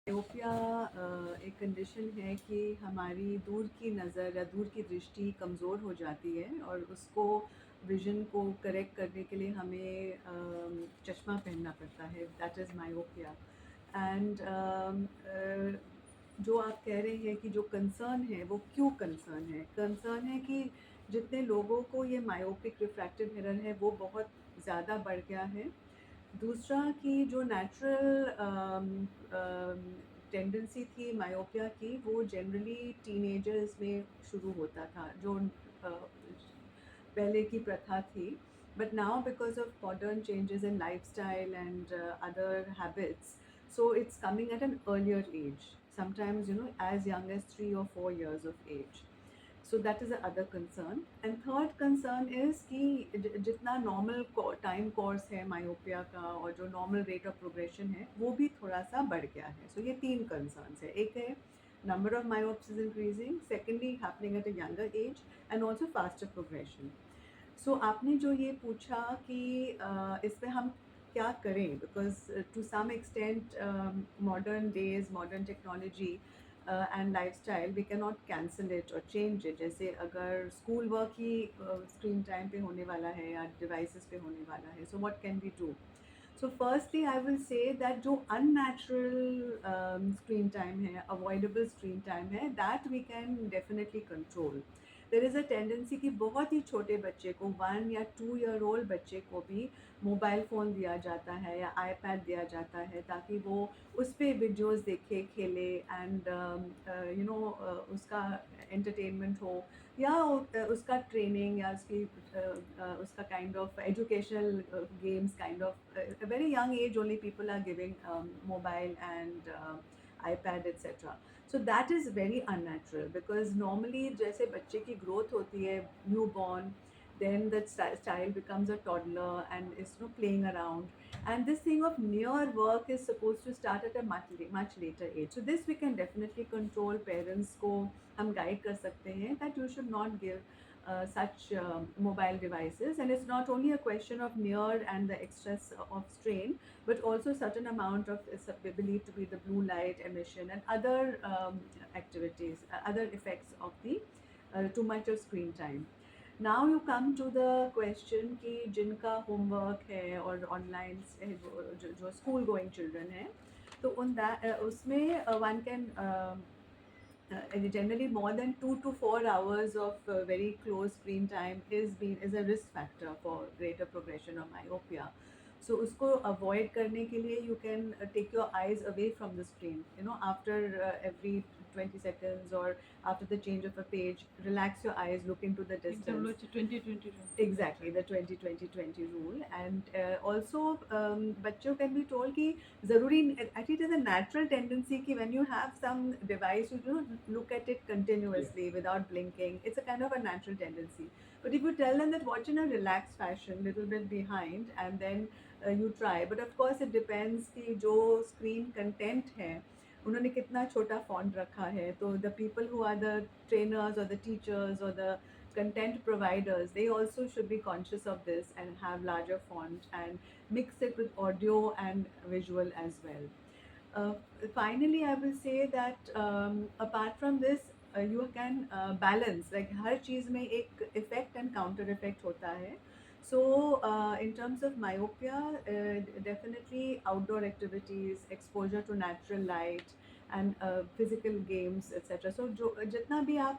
Myopia एक condition है कि हमारी दूर की नज़र या दूर की दृष्टि कमज़ोर हो जाती है और उसको विज़न को करेक्ट करने के लिए हमें चश्मा पहनना पड़ता है। That is myopia. एंड जो आप कह रहे हैं कि जो कंसर्न है वो क्यों कंसर्न है? कंसर्न है कि जितने लोगों को ये मायोपिक रिफ्रैक्टिव एरर है वो बहुत ज़्यादा बढ़ गया है। दूसरा कि जो नेचुरल टेंडेंसी थी मायोपिया की वो जनरली टीनेजर्स में शुरू होता था, जो पहले की प्रथा थी। But now because of modern changes in lifestyle and other habits, so it's coming at an earlier age, sometimes as young as 3 or 4 years of age. So that is the other concern. And third concern is कि जितना normal time course है myopia का और जो normal rate of progression है वो भी थोड़ा सा बढ़ गया है. So ये तीन concerns है. एक है number of myopes is increasing, secondly happening at a younger age, and also faster progression. सो आपने जो ये पूछा कि इस पे हम क्या करें, because to some extent modern days, modern technology and lifestyle, we can not cancel it और चेंज इट. जैसे अगर स्कूल वर्क ही स्क्रीन टाइम पे होने वाला है या डिवाइसेस पे होने वाला है, so what can we do? So firstly, I will say that जो unnatural screen time है, avoidable screen time है, that we can definitely control. There is a tendency कि बहुत ही छोटे बच्चे को 1 या 2 year old बच्चे को भी मोबाइल फ़ोन दिया जाता है या iPad दिया जाता है ताकि वो उस पे वीडियोज़ देखे, खेले एंड उसका एंटरटेनमेंट हो या उसका ट्रेनिंग या उसका kind of educational games, kind of a very young age only people are giving mobile and iPad etc. So that is very unnatural because normally जैसे बच्चे की growth होती है, newborn, then the child becomes a toddler and is playing around, and this thing of near work is supposed to start at a much later age. So this we can definitely control. Parents को हम guide कर सकते हैं that you should not give such mobile devices, and it's not only a question of near and the excess of strain, but also certain amount of is believed to be the blue light emission and other activities, other effects of the too much of screen time. Now you come to the question कि जिनका homework है और online जो school going children है, तो उन उसमें one can generally more than 2 to 4 hours of very close screen time is a risk factor for greater progression of myopia. So उसको avoid करने के लिए you can take your eyes away from the screen, after every 20 seconds or after the change of a page, relax your eyes, look into the distance. 20-20 Exactly, the 20-20-20 rule. And also बच्चों can be told कि ज़रूरी, actually it is a natural tendency कि when you have some device you do look at it continuously without blinking. It's a kind of a natural tendency. But if you tell them that watch in a relaxed fashion, little bit behind, and then you try. But of course it depends कि जो screen content है उन्होंने कितना छोटा font रखा है. तो the people who are the trainers or the teachers or the content providers, they also should be conscious of this and have larger font and mix it with audio and visual as well. Uh, Finally, I will say that apart from this, you can balance, like हर चीज़ में एक effect and counter effect होता है. So in terms of myopia, definitely outdoor activities, exposure to natural light and physical games etc. So जो जितना भी आप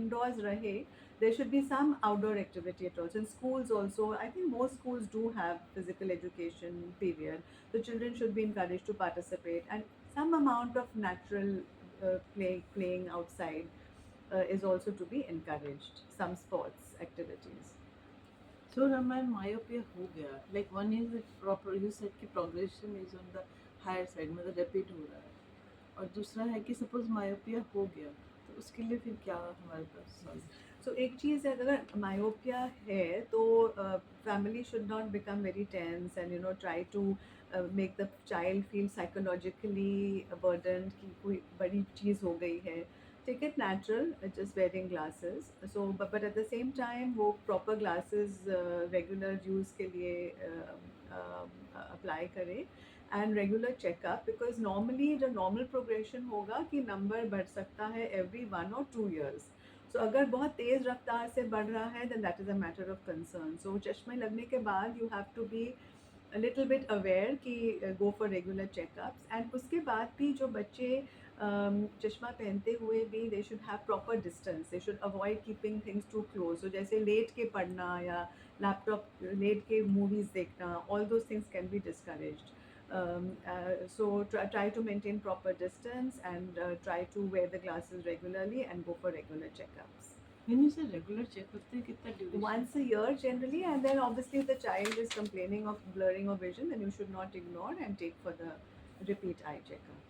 indoors रहे, there should be some outdoor activity at all. So in schools also, I think most schools do have physical education period. The children should be encouraged to participate, and some amount of natural playing outside is also to be encouraged. Some sports activities. So my myopia हो गया, like one is proper, you said कि progression is on the higher side, मतलब repeat हो रहा है, और दूसरा है कि suppose myopia हो गया तो उसके लिए फिर क्या हमारे पास solution? So एक चीज़ है, अगर मायोपिया है तो family should not become very tense and try to make the child feel psychologically burdened कि कोई बड़ी चीज़ हो गई है. Take it natural, just wearing glasses. So but at the same time वो proper glasses regular use के लिए apply करे. And regular checkup, because normally जो नॉर्मल प्रोग्रेशन होगा कि नंबर बढ़ सकता है एवरी 1 or 2 years. सो अगर बहुत तेज़ रफ्तार से बढ़ रहा है then that is a matter of concern. So चश्मे लगने के बाद you have to be a little bit aware कि go for regular checkups. And उसके बाद भी जो बच्चे चश्मा पहनते हुए भी they should have proper distance, they should avoid keeping things too close. So जैसे लेट के पढ़ना या लैपटॉप लेट के मूवीज़ देखना, all those things can be discouraged. So try to maintain proper distance and try to wear the glasses regularly and go for regular checkups. When you say regular check करते हैं कितना duration? Once a year generally, and then obviously if the child is complaining of blurring of vision, then you should not ignore and take for the repeat eye checkup.